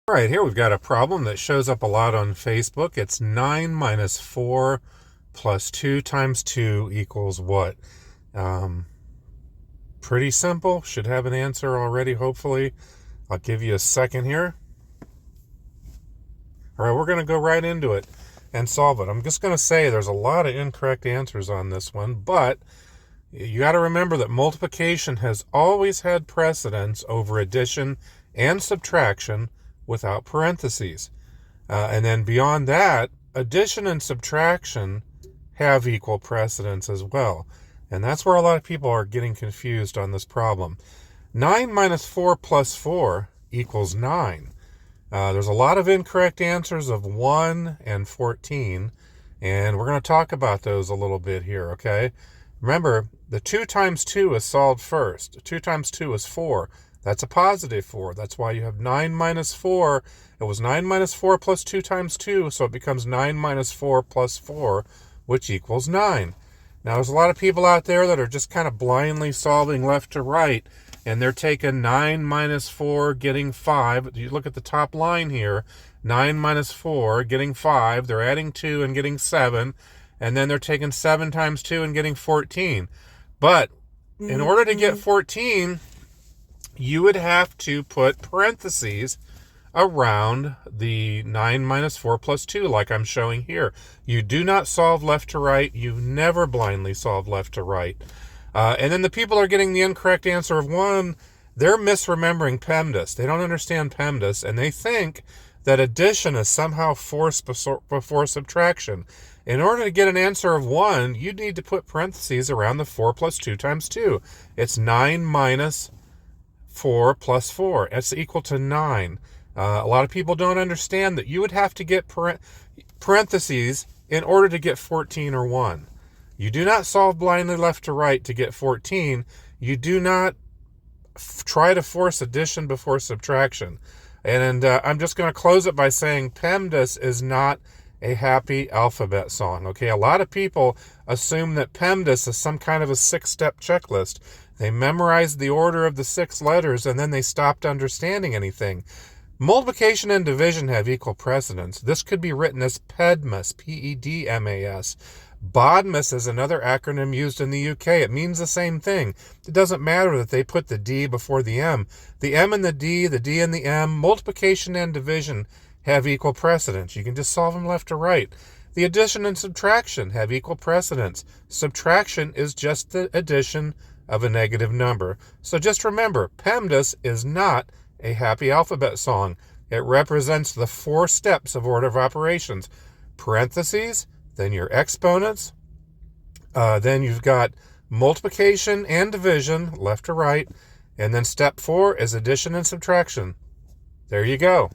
All right, here we've got a problem that shows up a lot on Facebook. It's 9 minus 4 plus 2 times 2 equals what? Pretty simple. Should have an answer already, hopefully. I'll give you a second here. All right, we're going to go right into it and solve it. I'm just going to say there's a lot of incorrect answers on this one, but you got to remember that multiplication has always had precedence over addition and subtraction without parentheses. And then beyond that, addition and subtraction have equal precedence as well. And that's where a lot of people are getting confused on this problem. 9 minus 4 plus 4 equals 9. There's a lot of incorrect answers of 1 and 14, and we're going to talk about those a little bit here, okay? Remember, the 2 times 2 is solved first. 2 times 2 is 4. That's a positive 4. That's why you have 9 minus 4. It was 9 minus 4 plus 2 times 2, so it becomes 9 minus 4 plus 4, which equals 9. Now, there's a lot of people out there that are just kind of blindly solving left to right, and they're taking 9 minus 4, getting 5. You look at the top line here, 9 minus 4, getting 5. They're adding 2 and getting 7, and then they're taking 7 times 2 and getting 14. But in order to get 14, you would have to put parentheses around the 9 minus 4 plus 2, like I'm showing here. You do not solve left to right. You never blindly solve left to right. And then the people are getting the incorrect answer of 1. They're misremembering PEMDAS. They don't understand PEMDAS, and they think that addition is somehow force before subtraction. In order to get an answer of 1, you need to put parentheses around the 4 plus 2 times 2. It's 9 minus 4 plus 4. That's equal to 9. A lot of people don't understand that you would have to get parentheses in order to get 14 or 1. You do not solve blindly left to right to get 14. You do not try to force addition before subtraction. And I'm just going to close it by saying PEMDAS is not a happy alphabet song. Okay, a lot of people assume that PEMDAS is some kind of a 6-step checklist. They memorized the order of the 6 letters and then they stopped understanding anything. Multiplication and division have equal precedence. This could be written as PEDMAS, P-E-D-M-A-S. BODMAS is another acronym used in the UK. It means the same thing. It doesn't matter that they put the D before the M. The M and the D and the M, multiplication and division have equal precedence. You can just solve them left to right. The addition and subtraction have equal precedence. Subtraction is just the addition of a negative number. So just remember, PEMDAS is not a happy alphabet song. It represents the 4 steps of order of operations. Parentheses, then your exponents, then you've got multiplication and division, left to right, and then step 4 is addition and subtraction. There you go.